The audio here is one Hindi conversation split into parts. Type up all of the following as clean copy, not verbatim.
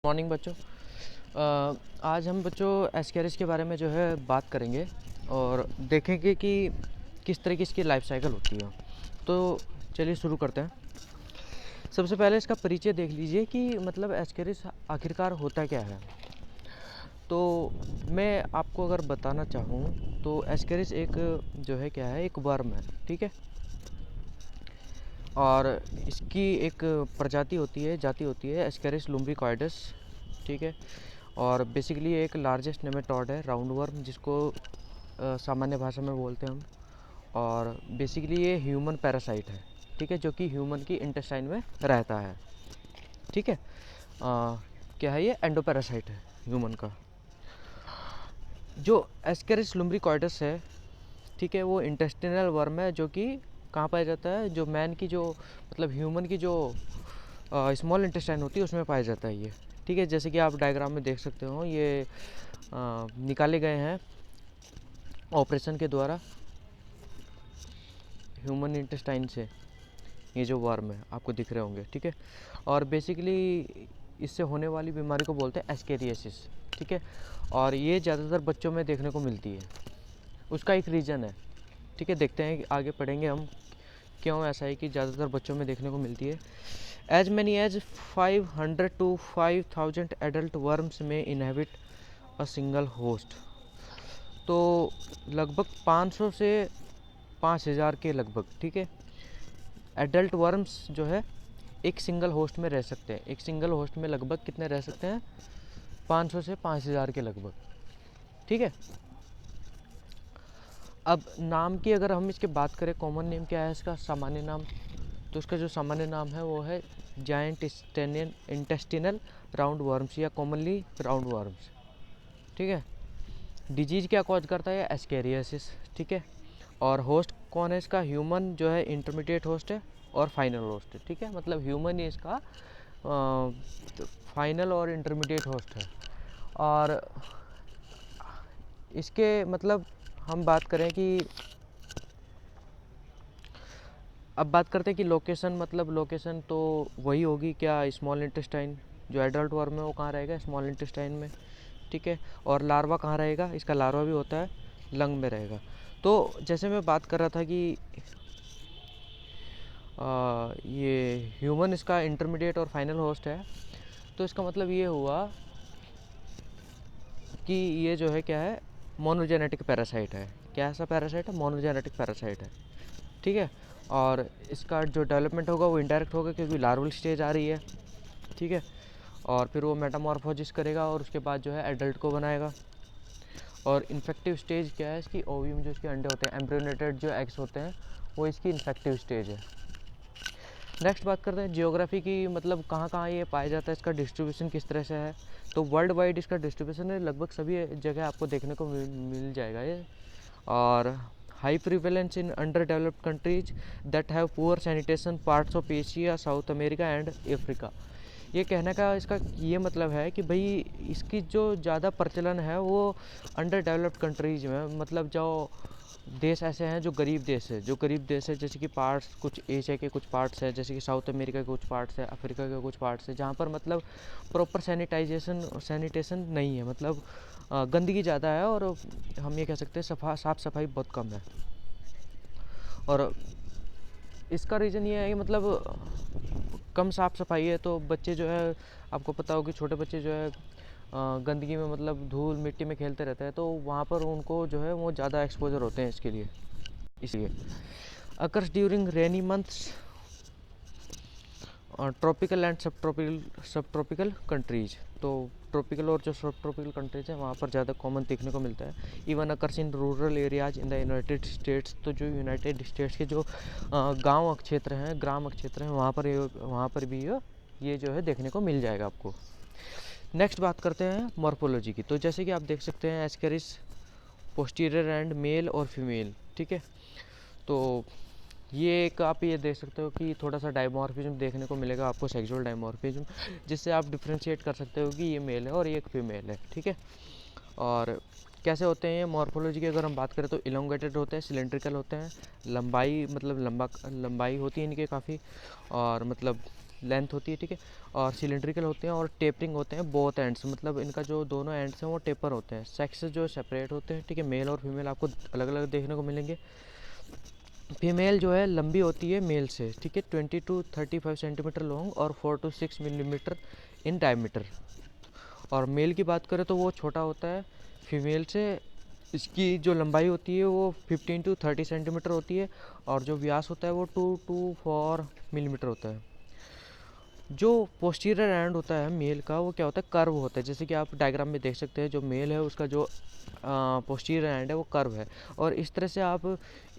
मॉर्निंग बच्चों। आज हम बच्चों एस्केरिस के बारे में जो है बात करेंगे और देखेंगे कि किस तरह की इसकी लाइफ साइकिल होती है। तो चलिए शुरू करते हैं। सबसे पहले इसका परिचय देख लीजिए कि मतलब एस्केरिस आखिरकार होता क्या है। तो मैं आपको अगर बताना चाहूँ तो एस्केरिस एक जो है क्या है, एक वर्म है, ठीक है। और इसकी एक प्रजाति होती है, जाति होती है एस्केरिस लुम्ब्रिकॉइडस, ठीक है। और बेसिकली एक लार्जेस्ट नेमेटोड है, राउंड वर्म, जिसको सामान्य भाषा में बोलते हैं हम। और बेसिकली ये ह्यूमन पैरासाइट है, ठीक है, जो कि ह्यूमन की इंटेस्टाइन में रहता है, ठीक है। क्या है ये? एंडोपैरासाइट है ह्यूमन का। जो एस्केरिस लुम्ब्रिकॉइडस है, ठीक है, वो इंटेस्टिनल वर्म है, जो कि कहाँ पाया जाता है? जो मैन की जो मतलब ह्यूमन की जो स्मॉल इंटेस्टाइन होती है उसमें पाया जाता है ये, ठीक है। जैसे कि आप डायग्राम में देख सकते हो, ये निकाले गए हैं ऑपरेशन के द्वारा ह्यूमन इंटेस्टाइन से। ये जो वर्म है आपको दिख रहे होंगे, ठीक है। और बेसिकली इससे होने वाली बीमारी को बोलते हैं एस्केरियासिस, ठीक है। और ये ज़्यादातर बच्चों में देखने को मिलती है। उसका एक रीज़न है, ठीक है। देखते हैं कि आगे पढ़ेंगे हम क्यों ऐसा है कि ज़्यादातर बच्चों में देखने को मिलती है। As many as 500 to 5000 adult worms may inhabit a single host. तो लगभग 500 से 5000 के लगभग, ठीक है, एडल्ट वर्म्स जो है एक सिंगल होस्ट में रह सकते हैं। एक सिंगल होस्ट में लगभग कितने रह सकते हैं? 500 से 5000 के लगभग, ठीक है। अब नाम की अगर हम इसके बात करें, कॉमन नेम क्या है इसका, सामान्य नाम, तो उसका जो सामान्य नाम है वो है जायंट इंटेस्टिनल राउंड वर्म्स या कॉमनली राउंड वर्म्स, ठीक है। डिजीज क्या कॉज करता है? एस्केरियासिस, ठीक है। और होस्ट कौन है इसका? ह्यूमन जो है इंटरमीडिएट होस्ट है और फाइनल होस्ट है, ठीक है। मतलब ह्यूमन ही इसका फाइनल और इंटरमीडिएट होस्ट है। और इसके मतलब हम बात करें कि अब बात करते हैं कि लोकेशन, मतलब लोकेशन तो वही होगी क्या, स्मॉल इंटेस्टाइन। जो एडल्ट वर्म है वो कहाँ रहेगा? स्मॉल इंटेस्टाइन में, ठीक है। और लार्वा कहाँ रहेगा? इसका लार्वा भी होता है लंग में रहेगा। तो जैसे मैं बात कर रहा था कि ये ह्यूमन इसका इंटरमीडिएट और फाइनल होस्ट है, तो इसका मतलब ये हुआ कि ये जो है क्या है, मोनोजेनेटिक पैरासाइट है। क्या ऐसा पैरासाइट है? मोनोजेनेटिक पैरासाइट है, ठीक है। और इसका जो डेवलपमेंट होगा वो इनडायरेक्ट होगा, क्योंकि लार्वल स्टेज आ रही है, ठीक है। और फिर वो मेटामॉर्फोसिस करेगा और उसके बाद जो है एडल्ट को बनाएगा। और इन्फेक्टिव स्टेज क्या है इसकी? ओवियम, जो इसके अंडे होते हैं, एम्ब्रियोनेटेड जो एग्स होते हैं, वो इसकी इन्फेक्टिव स्टेज है। नेक्स्ट बात करते हैं जियोग्राफी की, मतलब कहाँ कहाँ ये पाया जाता है, इसका डिस्ट्रीब्यूशन किस तरह से है। तो वर्ल्ड वाइड इसका डिस्ट्रीब्यूशन है, लगभग सभी जगह आपको देखने को मिल जाएगा ये। और high prevalence in under developed countries that have poor sanitation, parts of Asia, south America and Africa. ये कहने का इसका ये मतलब है कि भाई इसकी जो ज़्यादा प्रचलन है वो अंडर डेवलप्ड कंट्रीज में, मतलब जो देश ऐसे हैं जो गरीब देश है, जो गरीब देश है, जैसे कि पार्ट्स कुछ एशिया के कुछ पार्ट्स है, जैसे कि साउथ अमेरिका के कुछ पार्ट्स है, अफ्रीका के कुछ पार्ट्स है, जहाँ पर मतलब प्रॉपर सैनिटेशन नहीं है, मतलब गंदगी ज़्यादा है और हम ये कह सकते हैं साफ़ सफाई बहुत कम है। और इसका रीज़न ये है कि मतलब कम साफ़ सफाई है, तो बच्चे जो है, आपको पता हो कि छोटे बच्चे जो है गंदगी में, मतलब धूल मिट्टी में खेलते रहते हैं, तो वहाँ पर उनको जो है वो ज़्यादा एक्सपोजर होते हैं इसके लिए, इसलिए। Occurs during rainy months, tropical and सब ट्रॉपिकल कंट्रीज। तो ट्रॉपिकल और जो सब ट्रॉपिकल कंट्रीज हैं वहाँ पर ज़्यादा कॉमन देखने को मिलता है। Even occurs in rural areas in the United states. तो जो यूनाइटेड स्टेट्स के जो गांव क्षेत्र हैं, ग्राम क्षेत्र हैं, वहाँ पर भी ये जो है देखने को मिल जाएगा आपको। नेक्स्ट बात करते हैं मॉर्फोलॉजी की। तो जैसे कि आप देख सकते हैं एस्केरिस पोस्टीरियर एंड मेल और फीमेल, ठीक है। तो ये एक आप ये देख सकते हो कि थोड़ा सा डायमॉर्फिज्म देखने को मिलेगा आपको, सेक्सुअल डायमॉर्फिज्म, जिससे आप डिफ्रेंशिएट कर सकते हो कि ये मेल है और ये एक फीमेल है, ठीक है। और कैसे होते हैं ये मॉर्फोलॉजी की अगर हम बात करें तो इलोंगेटेड होते हैं, सिलेंड्रिकल होते हैं, लंबाई मतलब लंबाई होती है इनकी काफ़ी, और मतलब लेंथ होती है, ठीक है, और सिलेंड्रिकल होते हैं और टेपरिंग होते हैं बोथ एंड्स, मतलब इनका जो दोनों एंड्स हैं वो टेपर होते हैं। सेक्स जो सेपरेट होते हैं, ठीक है, मेल और फीमेल आपको अलग अलग देखने को मिलेंगे। फीमेल जो है लंबी होती है मेल से, ठीक है, 20 to 35 सेंटीमीटर लॉन्ग और 4 to 6 मिलीमीटर इन डायमीटर। और मेल की बात करें तो वो छोटा होता है फीमेल से, इसकी जो लंबाई होती है वो 15 to 30 सेंटीमीटर होती है और जो व्यास होता है वो 2 to 4 मिलीमीटर होता है। जो पोस्टीरियर एंड होता है मेल का वो क्या होता है, कर्व होता है, जैसे कि आप डायग्राम में देख सकते हैं। जो मेल है उसका जो पोस्टीरियर एंड है वो कर्व है, और इस तरह से आप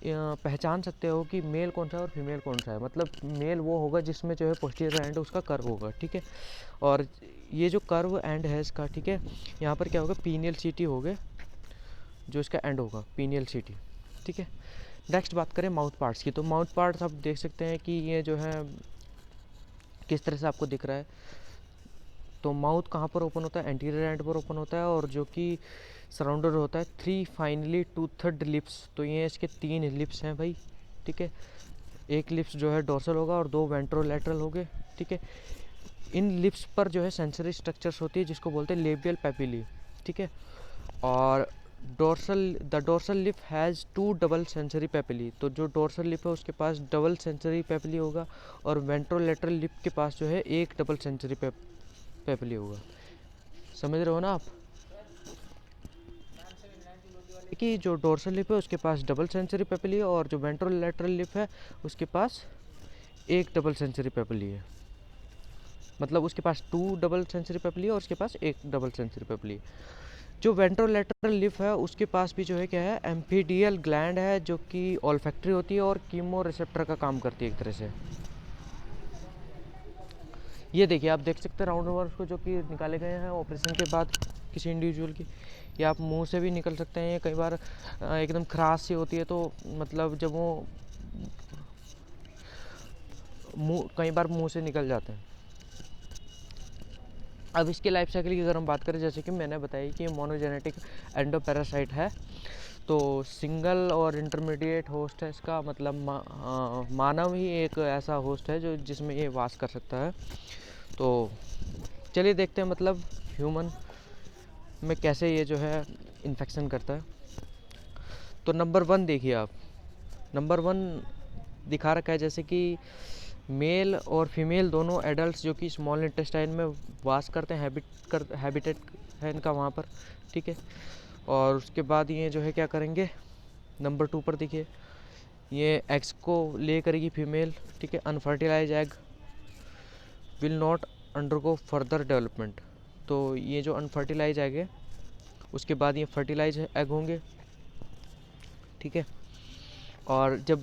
पहचान सकते हो कि मेल कौन सा है और फीमेल कौन सा है। मतलब मेल वो होगा जिसमें जो है पोस्टीरियर एंड उसका कर्व होगा, ठीक है। और ये जो कर्व एंड है इसका, ठीक है, यहाँ पर क्या होगा, पीनियल सीटी होगा जो इसका एंड होगा, पीनियल सीटी, ठीक है। नेक्स्ट बात करें माउथ पार्ट्स की, तो माउथ पार्ट्स आप देख सकते हैं कि ये जो है किस तरह से आपको दिख रहा है। तो माउथ कहाँ पर ओपन होता है, एंटीरियर एंड पर ओपन होता है, और जो कि सराउंडेड होता है 3 फाइनली टूथड लिप्स। तो ये इसके 3 लिप्स हैं भाई, ठीक है। एक लिप्स जो है डोर्सल होगा और 2 वेंट्रोलैटरल होंगे, ठीक है। इन लिप्स पर जो है सेंसरी स्ट्रक्चर्स होती है जिसको बोलते हैं लेबियल पैपिली, ठीक है। और the dorsal lip has 2 double sensory papillae. तो जो डोर्सल लिप है उसके पास डबल सेंसरी पैपिली होगा, और वेंट्रोलैटरल लिप के पास जो है एक डबल सेंसरी पैपिली होगा। समझ रहे हो ना आप कि जो डोर्सल लिप है उसके पास डबल सेंसरी पैपिली है, और जो वेंट्रोलैटरल लिप है उसके पास एक डबल सेंसरी पैपिली है। मतलब उसके पास 2 डबल सेंसरी पैपिली है और उसके पास एक डबल सेंसरी पैपिली है। जो वेंट्रोलैटरल लिप है उसके पास भी जो है क्या है, एम्फीडियल ग्लैंड है जो कि ऑल्फैक्टरी होती है और कीमो रिसेप्टर का काम करती है एक तरह से। ये देखिए, आप देख सकते हैं राउंड नर्व्स को जो कि निकाले गए हैं ऑपरेशन के बाद किसी इंडिविजुअल की। या आप मुंह से भी निकल सकते हैं, कई बार एकदम खराश सी होती है, तो मतलब जब वो मुँह कई बार मुंह से निकल जाते हैं। अब इसके लाइफ साइकिल की अगर हम बात करें, जैसे कि मैंने बताया कि मोनोजेनेटिक एंडोपैरासाइट है, तो सिंगल और इंटरमीडिएट होस्ट है इसका, मतलब मानव ही एक ऐसा होस्ट है जो जिसमें ये वास कर सकता है। तो चलिए देखते हैं मतलब ह्यूमन में कैसे ये जो है इन्फेक्शन करता है। तो नंबर 1 देखिए आप, नंबर 1 दिखा रखा है, जैसे कि मेल और फीमेल दोनों एडल्ट्स जो कि स्मॉल इंटेस्टाइन में वास करते हैं, हैबिटेट है इनका वहाँ पर, ठीक है। और उसके बाद ये जो है क्या करेंगे, नंबर 2 पर देखिए, ये एग्स को ले करेगी फीमेल, ठीक है। Unfertilize egg will not undergo further development. तो ये जो अनफर्टिलाइज एग है उसके बाद ये फर्टिलाइज एग होंगे, ठीक है। और जब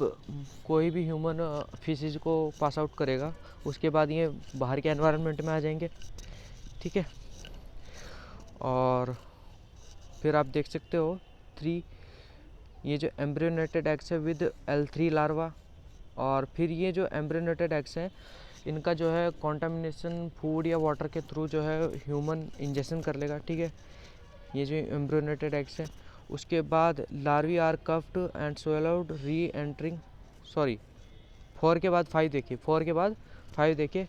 कोई भी ह्यूमन फिशेज को पास आउट करेगा उसके बाद ये बाहर के एनवायरनमेंट में आ जाएंगे, ठीक है। और फिर आप देख सकते हो 3, ये जो एम्ब्रियोनेटेड एग्स है विद L3 लार्वा। और फिर ये जो एम्ब्रियोनेटेड एग्स हैं इनका जो है कॉन्टामिनेशन फूड या वाटर के थ्रू जो है ह्यूमन इंजेक्शन कर लेगा, ठीक है। ये जो एम्ब्रियोनेटेड एग्स हैं, उसके बाद larvae are coughed and swallowed reentering, sorry 4 के बाद 5 देखिए, 4 के बाद 5 देखिए,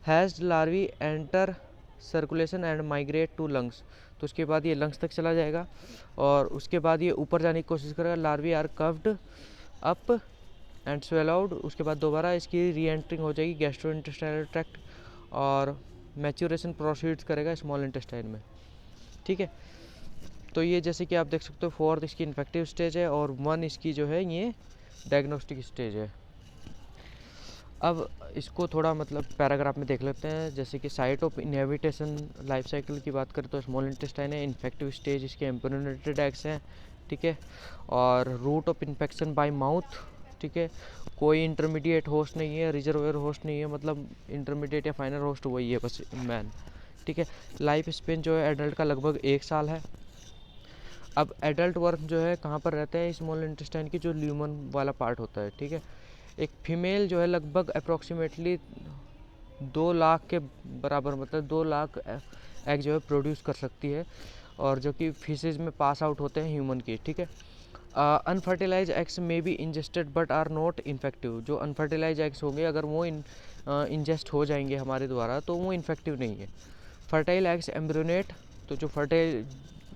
has larvae enter circulation and migrate to lungs. तो उसके बाद ये लंग्स तक चला जाएगा और उसके बाद ये ऊपर जाने की कोशिश करेगा। Larvae are coughed up and swallowed, उसके बाद दोबारा इसकी री एंटरिंग हो जाएगी गैस्ट्रोइंटेस्टाइनल ट्रैक्ट, और मैच्योरेशन प्रोसीड्स करेगा स्मॉल इंटेस्टाइन में, ठीक है। तो ये जैसे कि आप देख सकते हो 4th इसकी इन्फेक्टिव स्टेज है और 1 इसकी जो है ये डायग्नोस्टिक स्टेज है। अब इसको थोड़ा मतलब पैराग्राफ में देख लेते हैं, जैसे कि site of inhabitation life cycle की बात करें तो स्मॉल इंटेस्टाइन है, इन्फेक्टिव स्टेज इसके एम्ब्रियोनेटेड एग्स हैं, ठीक है। और route of infection by mouth, ठीक है। कोई इंटरमीडिएट होस्ट नहीं है, रिजर्वेयर होस्ट नहीं है, मतलब इंटरमीडिएट या फाइनल होस्ट वही है बस मैन, ठीक है। लाइफ स्पेन जो है एडल्ट का लगभग 1 साल है। अब एडल्ट वर्म जो है कहाँ पर रहते हैं, स्मॉल इंटेस्टाइन की जो ल्यूमन वाला पार्ट होता है, ठीक है। एक फीमेल जो है लगभग अप्रोक्सीमेटली 2 लाख के बराबर, मतलब 2 लाख एग जो है प्रोड्यूस कर सकती है, और जो कि फिशेज में पास आउट होते हैं ह्यूमन की, ठीक है। Unfertilized eggs may be ingested but are not infective. जो अनफर्टिलाइज एग्स होंगे अगर वो इंजेस्ट हो जाएंगे हमारे द्वारा तो वो इन्फेक्टिव नहीं है। फर्टाइल एग्स एम्ब्रियोनेट, तो जो फर्टाइल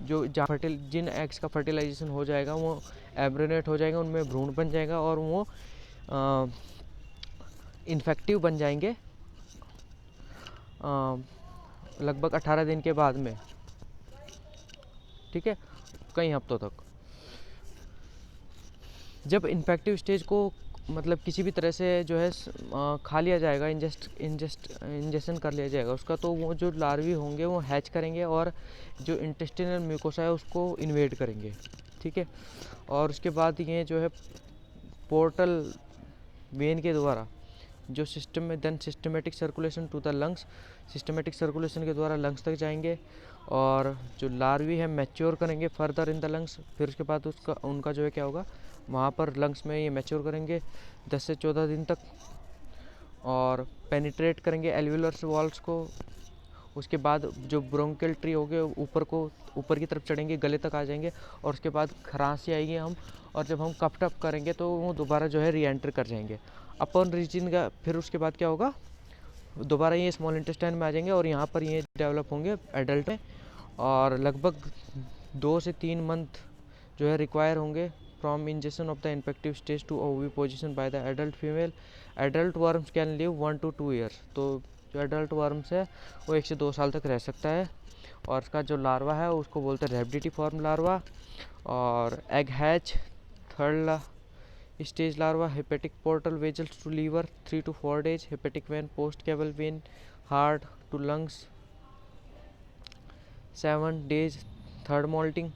जो जहाँ फर्टिल जिन एग्स का फर्टिलाइजेशन हो जाएगा वो एम्ब्रियोनेट हो जाएगा, उनमें भ्रूण बन जाएगा और वो इन्फेक्टिव बन जाएंगे लगभग 18 दिन के बाद में, ठीक है, कई हफ्तों तक। जब इन्फेक्टिव स्टेज को मतलब किसी भी तरह से जो है खा लिया जाएगा, इंजेक्शन कर लिया जाएगा उसका, तो वो जो लार्वी होंगे वो हैच करेंगे और जो इंटेस्टिनल म्यूकोसा है उसको इन्वेड करेंगे, ठीक है। और उसके बाद ये जो है पोर्टल वेन के द्वारा जो सिस्टम में then systematic circulation to the lungs, systematic circulation के द्वारा लंग्स तक जाएंगे और जो लार्वी है मैच्योर करेंगे फर्दर इन द लंग्स। फिर उसके बाद उनका जो है क्या होगा, वहाँ पर लंग्स में ये मैच्योर करेंगे 10 से 14 दिन तक और पेनिट्रेट करेंगे एल्वियोलर वॉल्स को। उसके बाद जो ब्रोंकियल ट्री हो गए ऊपर की तरफ चढ़ेंगे, गले तक आ जाएंगे और उसके बाद खरांसी आएगी हम, और जब हम कप टप करेंगे तो वो दोबारा जो है री एंटर कर जाएंगे अपन रीजन का। फिर उसके बाद क्या होगा, दोबारा ये स्मॉल इंटेस्टाइन में आ जाएंगे और यहाँ पर ये डेवलप होंगे एडल्ट में, और लगभग 2 से 3 मंथ जो है रिक्वायर होंगे from injection of the infective stage to oviposition by the adult female. Adult worms can live 1 to 2 years। तो जो एडल्ट वर्म्स है वो 1 से 2 साल तक रह सकता है। और उसका जो लार्वा है उसको बोलते हैं रैबिडिटी फॉर्म लार्वा। और egg hatch, third stage larva, hepatic portal vessels to liver 3 to 4 days, hepatic vein post caval vein heart to lungs 7 days, third moulting.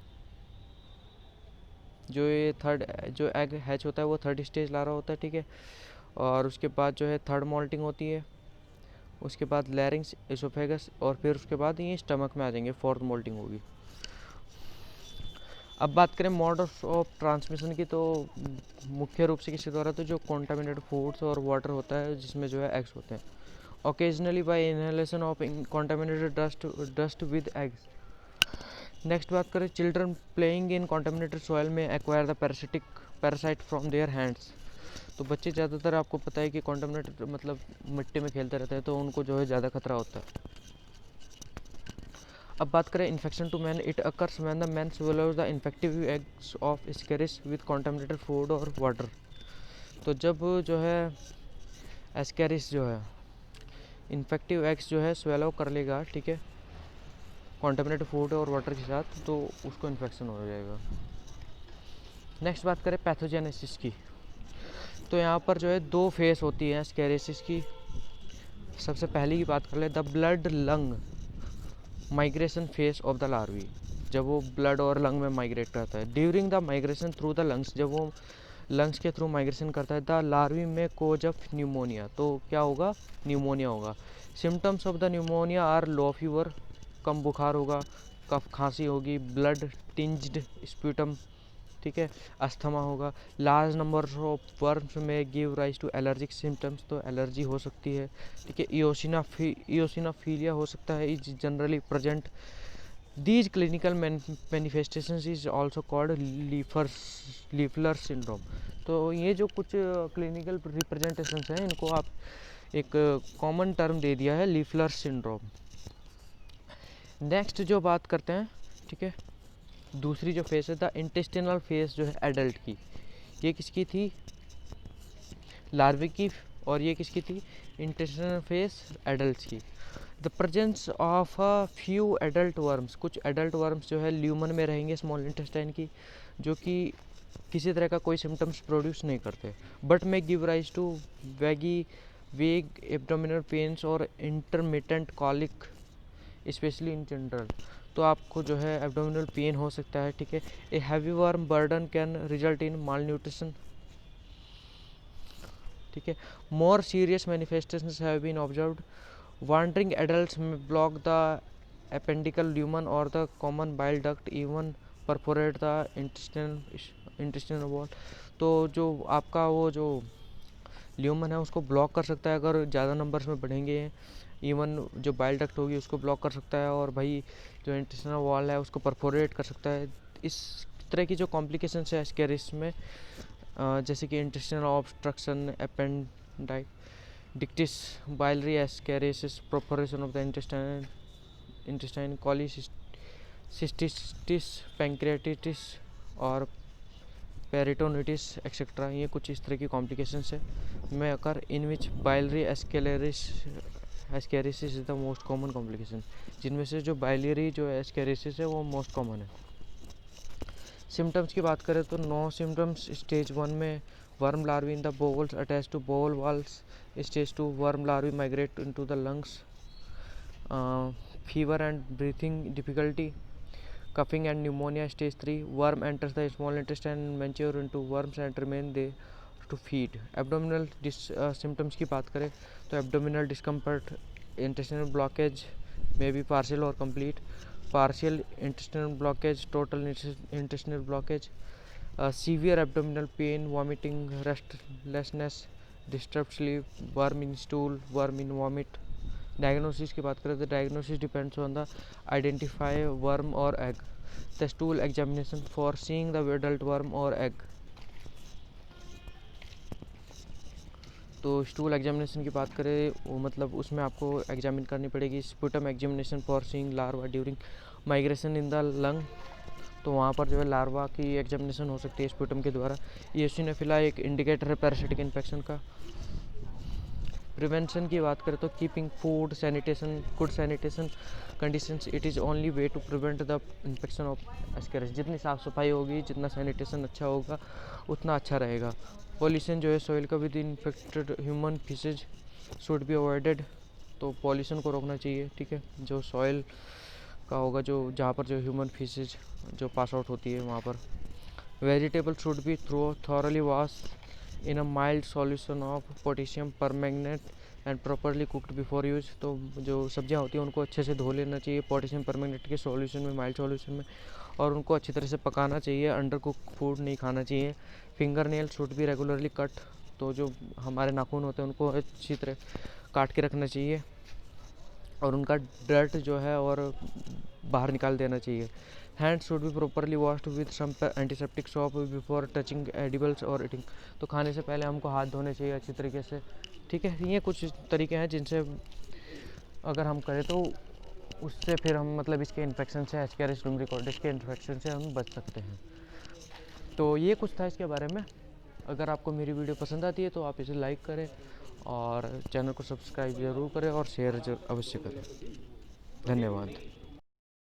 जो ये जो एग हैच होता है वो थर्ड स्टेज लार्वा होता है, ठीक है। और उसके बाद जो है थर्ड मोल्टिंग होती है, उसके बाद लैरिंग्स, एसोफेगस, और फिर उसके बाद ये स्टमक में आ जाएंगे, फोर्थ मोल्टिंग होगी। अब बात करें मोड ऑफ ट्रांसमिशन की, तो मुख्य रूप से किसी द्वारा तो जो कॉन्टामिनेटेड फूड्स और वाटर होता है जिसमें जो है एग्स होते हैं, occasionally by inhalation of contaminated dust with eggs. Next बात करें children playing in contaminated soil में acquire the parasite from their hands. तो बच्चे ज़्यादातर आपको पता है कि कॉन्टामिनेटेड मतलब मिट्टी में खेलते रहते हैं तो उनको जो है ज़्यादा खतरा होता है। अब बात करें infection to man, it occurs when the man swallows the infective eggs of ascaris with contaminated food और वाटर। तो जब जो है एस्केरिस जो है इन्फेक्टिव एग्स जो है स्वेलो कर लेगा, ठीक है, कॉन्टामिनेटेड फूड और वाटर के साथ, तो उसको इन्फेक्शन हो जाएगा। नेक्स्ट बात करें पैथोजेनेसिस की, तो यहाँ पर जो है 2 फेस होती है एस्केरिसिस की। सबसे पहले की बात कर ले the blood lung migration face of the larvae, जब वो ब्लड और लंग में माइग्रेट करता है। During the migration through the lungs, जब वो लंग्स के थ्रू माइग्रेशन करता है, द लार्वी में कोज ऑफ न्यूमोनिया, तो क्या होगा, न्यूमोनिया होगा। Symptoms of the pneumonia are low fever, कम बुखार होगा, कफ खांसी होगी, ब्लड टिंज्ड स्प्यूटम, ठीक है, अस्थमा होगा। Large number of worms may give rise to allergic symptoms, तो एलर्जी हो सकती है, ठीक है। इओसिनोफिलिया हो सकता है, is generally present. These clinical manifestations is also called Loeffler syndrome. तो ये जो कुछ क्लिनिकल रिप्रेजेंटेशंस हैं इनको आप एक कॉमन टर्म दे दिया है, लीफलर सिंड्रोम। नेक्स्ट जो बात करते हैं, ठीक है, दूसरी जो फेस है द इंटेस्टिनल फेस जो है एडल्ट की, ये किसकी थी, लार्वे की, और ये किसकी थी, इंटेस्टिनल फेस एडल्ट की। The presence of a few adult worms, कुछ एडल्ट वर्म्स जो है ल्यूमन में रहेंगे स्मॉल इंटेस्टाइन की, जो कि किसी तरह का कोई सिम्टम्स प्रोड्यूस नहीं करते, but may give rise to vague abdominal pains और intermittent colic specially in general. तो आपको जो है एब्डोमिनल पेन हो सकता है, ठीक है। A heavy worm burden can result in malnutrition, ठीक है। More serious manifestations have been observed, wandering adults may block the appendical lumen और the common bile duct, even perforate the intestinal wall. तो जो आपका वो जो ल्यूमन है उसको ब्लॉक कर सकता है अगर ज़्यादा नंबर्स में बढ़ेंगे, इवन जो बाइल डक्ट होगी उसको ब्लॉक कर सकता है, और भाई जो इंटेस्टिनल वॉल है उसको परफोरेट कर सकता है। इस तरह की जो कॉम्प्लिकेशंस है एस्केरिस में, जैसे कि intestinal obstruction, appendicitis, biliary ascariasis, perforation of the intestine, cholecystitis, pancreatitis और पेरिटोनिटिस एक्सेट्रा। ये कुछ इस तरह की कॉम्प्लिकेशंस है may occur in which biliary ascariasis is the most common complication, जिनमें से जो बाइलरी जो एस्केरिसिस है वो मोस्ट कॉमन है। सिम्टम्स की बात करें तो 9 सिम्टम्स। स्टेज 1 में worm larvae in the bowels attach to bowel walls. Stage 2 worm larvae migrate into the lungs, fever and breathing difficulty, coughing and pneumonia. Stage 3 worm enters the small intestine and mature into worms and remain there to feed. Abdominal symptoms की बात करें तो abdominal discomfort, intestinal blockage may be partial or complete, partial intestinal blockage, total intestinal blockage, severe abdominal pain, vomiting, restlessness, disturbed sleep, worm in stool, worm in vomit. Diagnosis की बात करें तो diagnosis depends on the identify worm और egg, the stool examination for seeing the adult worm और एग। तो स्टूल एग्जामिनेशन की बात करें वो मतलब उसमें आपको एग्जामिन करनी पड़ेगी sputum examination for seeing larva during migration in the lung, तो वहाँ पर जो है लार्वा की एग्जामिनेशन हो सकती है स्पुटम के द्वारा। इयोसिनोफिला एक इंडिकेटर है पैरासिटिक इन्फेक्शन का। प्रिवेंशन की बात करें तो keeping food sanitation good sanitation conditions it is only way to prevent the infection of ascaris. जितनी साफ़ सफाई होगी, जितना सैनिटेशन अच्छा होगा, उतना अच्छा रहेगा। पॉल्यूशन जो है सॉइल का with infected human fishes should be avoided, तो पॉल्यूशन को रोकना चाहिए, ठीक है। जो सॉइल का होगा, जो जहाँ पर जो ह्यूमन फिशेज जो पास आउट होती है वहाँ पर। Vegetable should be thoroughly wash in a mild solution of potassium permanganate and properly cooked before use, तो जो सब्जियां होती हैं उनको अच्छे से धो लेना चाहिए पोटेशियम परमैंगनेट के सॉल्यूशन में, माइल्ड सॉल्यूशन में, और उनको अच्छी तरह से पकाना चाहिए। अंडर कुक फूड नहीं खाना चाहिए। Finger nail should be regularly cut, तो जो हमारे नाखून होते हैं उनको अच्छी तरह काट के रखना चाहिए और उनका डर्ट जो है और बाहर निकाल देना चाहिए। Hand should be properly washed with some antiseptic soap before touching edibles और ईटिंग, तो खाने से पहले हमको हाथ धोने चाहिए अच्छी तरीके से, ठीक है। ये कुछ तरीके हैं जिनसे अगर हम करें तो उससे फिर हम मतलब इसके इन्फेक्शन से, एस्केरिस लुम्ब्रिकोइडिस के इन्फेक्शन से हम बच सकते हैं। तो ये कुछ था इसके बारे में। अगर आपको मेरी वीडियो पसंद आती है तो आप इसे लाइक करें और चैनल को सब्सक्राइब ज़रूर करें और शेयर अवश्य करें। धन्यवाद।